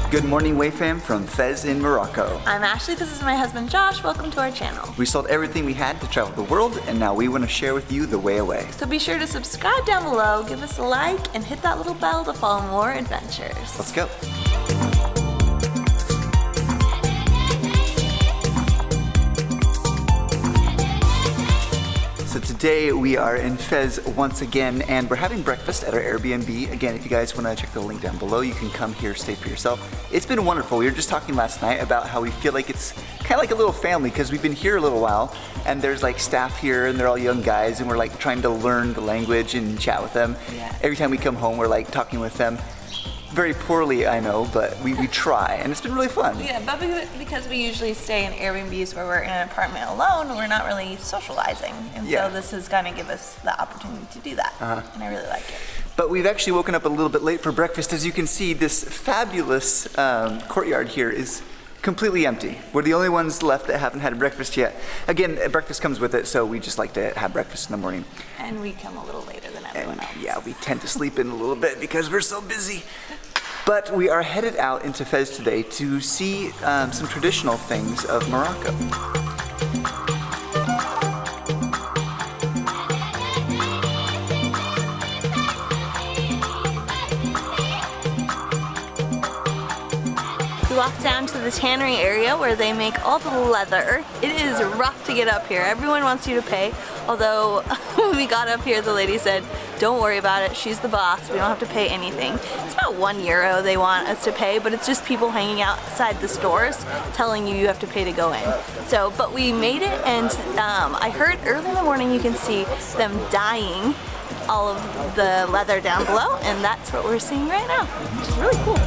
Good morning, Way fam, from Fez in Morocco. I'm Ashley, this is my husband Josh. Welcome to our channel. We sold everything we had to travel the world, and now we want to share with you the way away. So be sure to subscribe down below, give us a like, and hit that little bell to follow more adventures. Let's go. So today we are in Fez once again, and we're having breakfast at our Airbnb. Again, if you guys want to check the link down below, you can come here, stay for yourself. It's been wonderful. We were just talking last night about how we feel like it's kind of like a little family because we've been here a little while, and there's like staff here, and they're all young guys, and we're like trying to learn the language and chat with them. Yeah. Every time we come home, we're like talking with them. Very poorly, I know, but we try, and it's been really fun. Yeah, but because we usually stay in Airbnbs where we're in an apartment alone, we're not really socializing. And so this is going to give us the opportunity to do that, and I really like it. But we've actually woken up a little bit late for breakfast. As you can see, this fabulous courtyard here is completely empty. We're the only ones left that haven't had breakfast yet. Again, breakfast comes with it, so we just like to have breakfast in the morning. And we come a little later than everyone else. Yeah, we tend to sleep in a little bit because we're so busy. But we are headed out into Fez today to see some traditional things of Morocco. We walked down to the tannery area where they make all the leather. It is rough to get up here. Everyone wants you to pay, although when we got up here the lady said, don't worry about it, she's the boss, we don't have to pay anything. It's about €1 they want us to pay, but it's just people hanging outside the stores telling you have to pay to go in. So, but we made it, and I heard early in the morning you can see them dyeing all of the leather down below, and that's what we're seeing right now, which is really cool.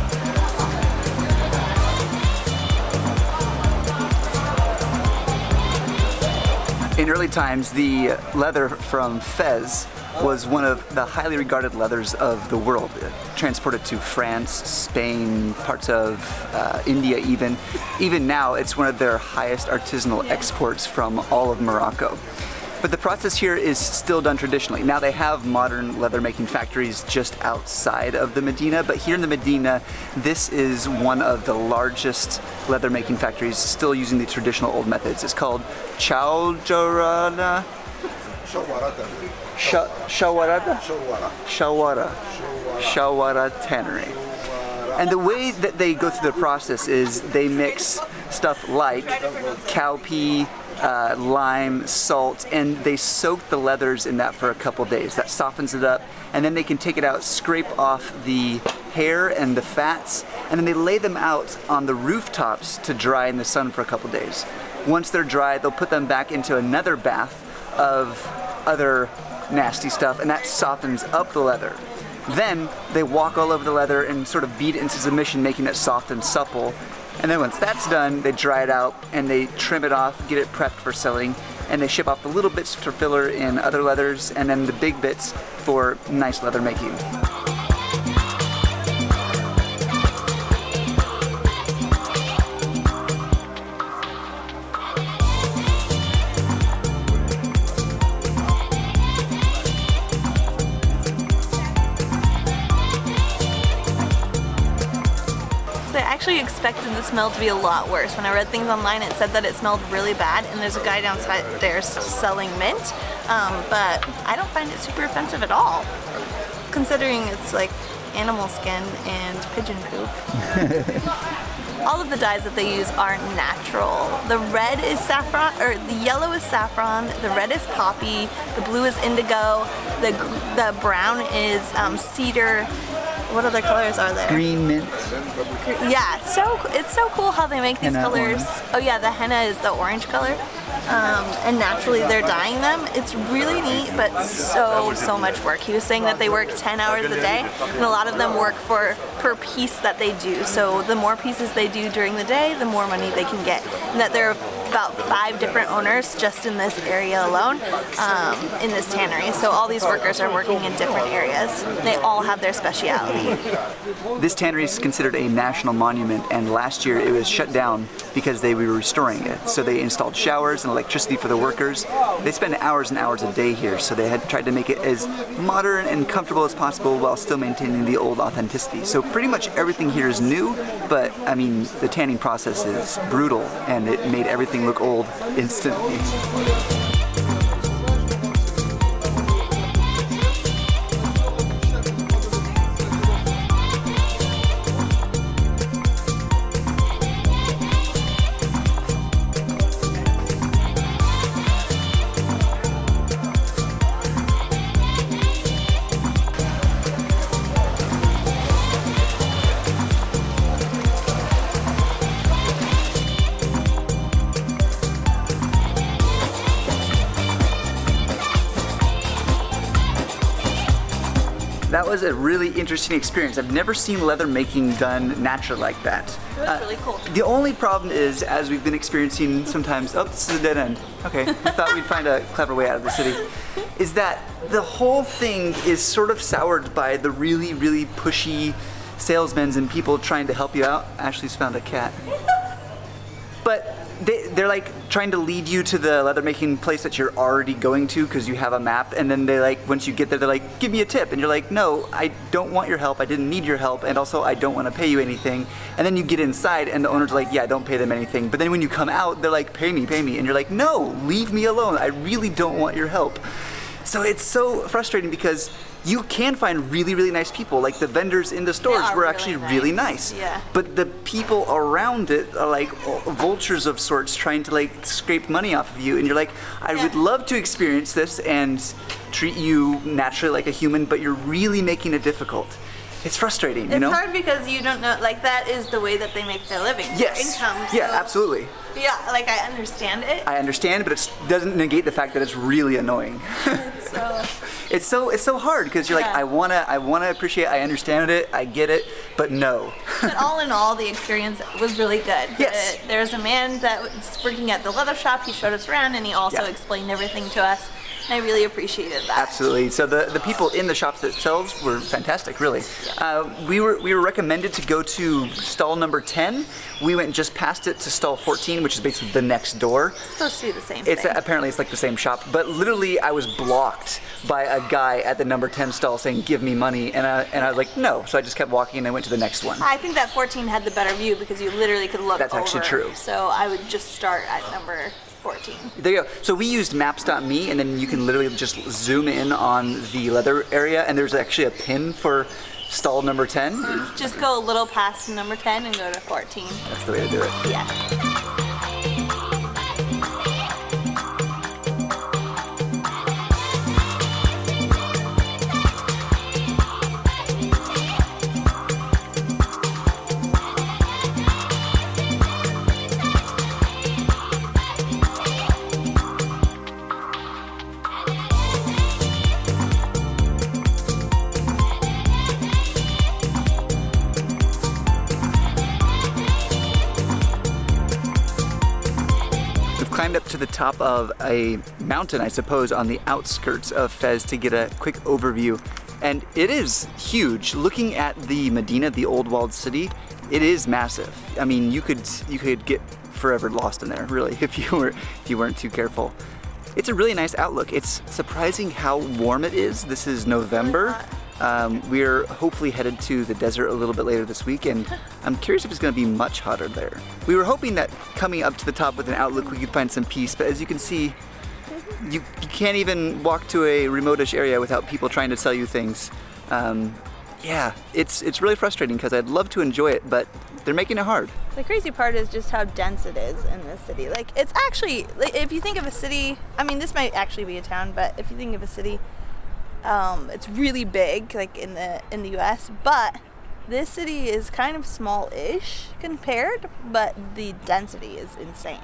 In early times, the leather from Fez was one of the highly regarded leathers of the world. Transported to France, Spain, parts of India even. Even now, it's one of their highest artisanal exports from all of Morocco. But the process here is still done traditionally. Now they have modern leather making factories just outside of the Medina, but here in the Medina, this is one of the largest leather making factories still using the traditional old methods. It's called Shawara Tannery. And the way that they go through the process is they mix stuff like cowpea, lime, salt, and they soak the leathers in that for a couple days. That softens it up, and then they can take it out, scrape off the hair and the fats, and then they lay them out on the rooftops to dry in the sun for a couple days. Once they're dry, they'll put them back into another bath of other nasty stuff, and that softens up the leather. Then they walk all over the leather and sort of beat it into submission, making it soft and supple. And then once that's done, they dry it out and they trim it off, get it prepped for selling, and they ship off the little bits for filler in other leathers, and then the big bits for nice leather making. I actually expected the smell to be a lot worse. When I read things online, it said that it smelled really bad, and there's a guy downstairs selling mint, but I don't find it super offensive at all, considering it's like animal skin and pigeon poop. All of the dyes that they use are natural. The red is saffron, or the yellow is saffron, the red is poppy, the blue is indigo, the brown is cedar. What other colors are there? Green mint. Yeah, so it's so cool how they make these colors. Orange. Oh yeah, the henna is the orange color. And naturally they're dyeing them. It's really neat, but so much work. He was saying that they work 10 hours a day, and a lot of them work per piece that they do. So the more pieces they do during the day, the more money they can get. And that there are about 5 different owners just in this area alone, in this tannery. So all these workers are working in different areas. They all have their speciality. This tannery is considered a national monument, and last year it was shut down because they were restoring it. So they installed showers, workers and electricity for the workers. They spend hours and hours a day here, so they had tried to make it as modern and comfortable as possible while still maintaining the old authenticity. So pretty much everything here is new, but I mean, the tanning process is brutal and it made everything look old instantly. That was a really interesting experience. I've never seen leather making done naturally like that. It was really cool. The only problem is, as we've been experiencing sometimes, oh, this is a dead end. Okay, we thought we'd find a clever way out of the city. Is that the whole thing is sort of soured by the really, really pushy salesmen and people trying to help you out. Ashley's found a cat. But they're like trying to lead you to the leather making place that you're already going to because you have a map, and then they like, once you get there, they're like, give me a tip, and you're like, no, I don't want your help, I didn't need your help, and also I don't want to pay you anything. And then you get inside and the owner's like, yeah, don't pay them anything. But then when you come out, they're like, pay me, and you're like, no, leave me alone, I really don't want your help. So it's so frustrating because you can find really, really nice people. Like the vendors in the stores were actually really nice. Yeah. But the people around it are like vultures of sorts trying to like scrape money off of you. And you're like, I would love to experience this and treat you naturally like a human, but you're really making it difficult. It's frustrating, you know? It's hard because you don't know, like that is the way that they make their living, yes. their income. Yeah, absolutely. Yeah, like I understand it. I understand, but it doesn't negate the fact that it's really annoying. It's so hard because you're like, I wanna appreciate, I understand it, I get it, but no. But all in all, the experience was really good. Yes. There's a man that was working at the leather shop. He showed us around and he also explained everything to us. And I really appreciated that. Absolutely. So the people in the shops themselves were fantastic, really. We were recommended to go to stall number 10. We went just past it to stall 14, which is basically the next door. It's supposed to be the same thing. Apparently it's like the same shop, but literally I was blocked by a guy at the number 10 stall saying, give me money, and I was like, no. So I just kept walking and I went to the next one. I think that 14 had the better view because you literally could look That's over. actually true. So I would just start at number 14. There you go. So we used maps.me, and then you can literally just zoom in on the leather area, and there's actually a pin for stall number 10. Just go a little past number 10 and go to 14. That's the way to do it. Yeah. Climbed up to the top of a mountain, I suppose, on the outskirts of Fez to get a quick overview. And it is huge. Looking at the Medina, the old walled city, it is massive. I mean, you could get forever lost in there, really, if you weren't too careful. It's a really nice outlook. It's surprising how warm it is. This is November. We're hopefully headed to the desert a little bit later this week, and I'm curious if it's going to be much hotter there. We were hoping that coming up to the top with an outlook we could find some peace, but as you can see, you can't even walk to a remote-ish area without people trying to sell you things. Yeah, it's really frustrating because I'd love to enjoy it, but they're making it hard. The crazy part is just how dense it is in this city. Like, it's actually, like, if you think of a city, I mean, this might actually be a town, but if you think of a city, it's really big, like in the US, but this city is kind of small-ish compared, but the density is insane.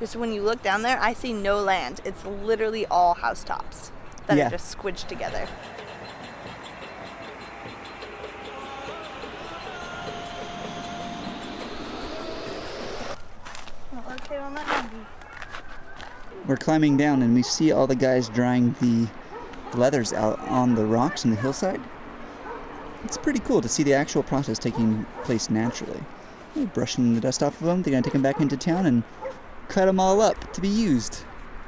Just when you look down there, I see no land. It's literally all housetops that are just squidged together. We're climbing down and we see all the guys drying the leathers out on the rocks on the hillside. It's pretty cool to see the actual process taking place naturally. They're brushing the dust off of them. They're going to take them back into town and cut them all up to be used.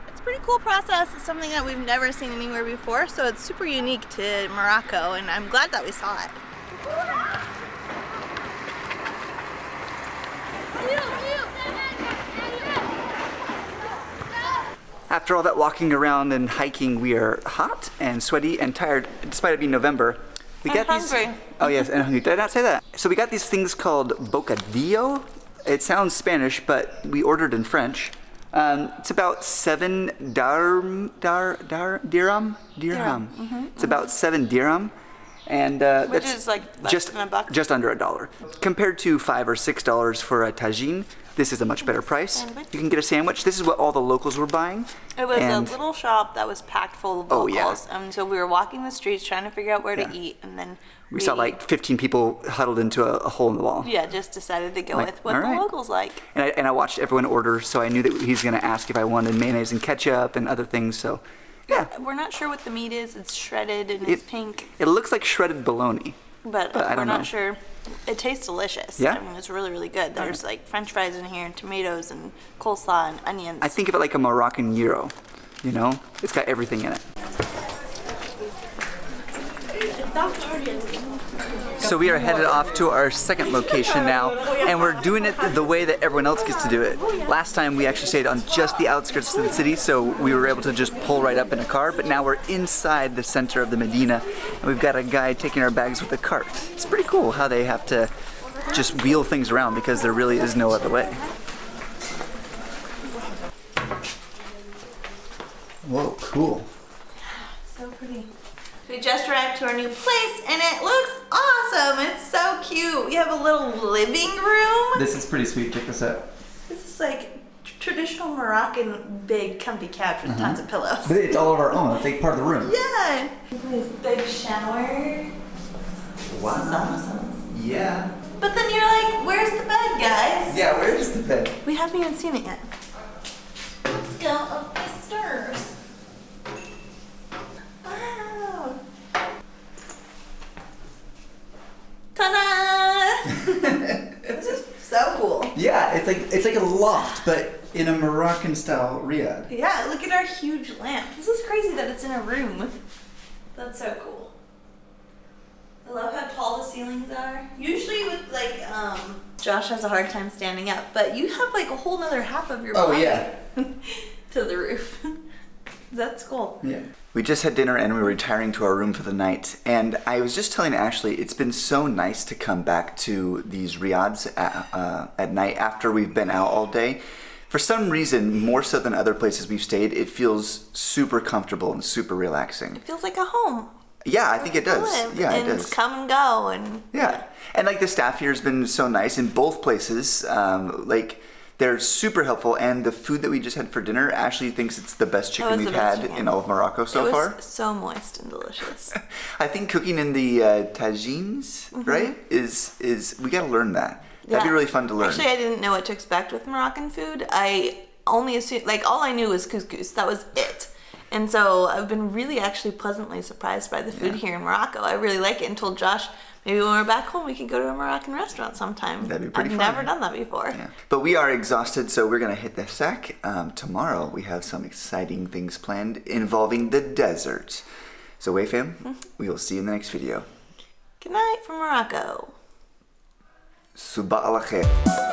It's a pretty cool process. It's something that we've never seen anywhere before, so it's super unique to Morocco, and I'm glad that we saw it. After all that walking around and hiking, we are hot and sweaty and tired, despite it being November. We got hungry. These. Oh yes, and hungry. Did I not say that? So we got these things called bocadillo. It sounds Spanish, but we ordered in French. It's about 7 dirham. Mm-hmm. It's about 7 dirham, and Which that's is like less than a buck. just under $1. Compared to $5 or $6 for a tagine, this is a much better price. Sandwich. You can get a sandwich. This is what all the locals were buying. It was and a little shop that was packed full of Oh, locals. yeah. So we were walking the streets trying to figure out where Yeah. to eat, and then we saw like 15 people huddled into a hole in the wall. yeah, just decided to go Like, with what all the right. locals like. And I watched everyone order, so I knew that he was going to ask if I wanted mayonnaise and ketchup and other things. So, yeah, We're not sure what the meat is. It's shredded and it's pink, it looks like shredded bologna. but I we're don't not know. sure. It tastes delicious. Yeah? I mean, it's really, really good. There's like French fries in here, and tomatoes, and coleslaw, and onions. I think of it like a Moroccan gyro. You know, it's got everything in it. So we are headed off to our second location now, and we're doing it the way that everyone else gets to do it. Last time we actually stayed on just the outskirts of the city, so we were able to just pull right up in a car, but now we're inside the center of the Medina, and we've got a guy taking our bags with a cart. It's pretty cool how they have to just wheel things around because there really is no other way. Whoa, cool. So pretty. We just arrived to our new place, and it looks awesome. It's so cute. We have a little living room. This is pretty sweet. Check this out. This is like traditional Moroccan big comfy couch with tons of pillows. But it's all of our own. It's like part of the room. Yeah. This big shower. Wow. This is awesome. Yeah. But then you're like, where's the bed, guys? Yeah, where's the bed? We haven't even seen it yet. Let's go up the stairs. Wow. Ta-da! This is so cool. Yeah, it's like a loft, but in a Moroccan style riad. Yeah, look at our huge lamp. This is crazy that it's in a room. That's so cool. I love how tall the ceilings are. Usually with like, Josh has a hard time standing up, but you have like a whole nother half of your Oh, body yeah. to the roof. That's cool. Yeah. We just had dinner and we were retiring to our room for the night. And I was just telling Ashley, it's been so nice to come back to these riads at night after we've been out all day. For some reason, more so than other places we've stayed, it feels super comfortable and super relaxing. It feels like a home. Yeah, I think it does. Live Yeah, it and does. come and go and Yeah. And like the staff here has been so nice in both places. Like they're super helpful, and the food that we just had for dinner, Ashley thinks it's the best chicken was we've the best had chicken. in all of Morocco so it was far. so moist and delicious. I think cooking in the tagines, right, is we gotta learn that. That'd be Yeah. really fun to learn. Actually, I didn't know what to expect with Moroccan food. I only assumed, like, all I knew was couscous. That was it. And so I've been really actually pleasantly surprised by the food here in Morocco. I really like it and told Josh maybe when we're back home we could go to a Moroccan restaurant sometime. That'd be pretty I've fun. never done that before. Yeah. But we are exhausted, so we're gonna hit the sack. Tomorrow we have some exciting things planned involving the desert. So Way Fam, we will see you in the next video. Good night from Morocco. Subah ala khair.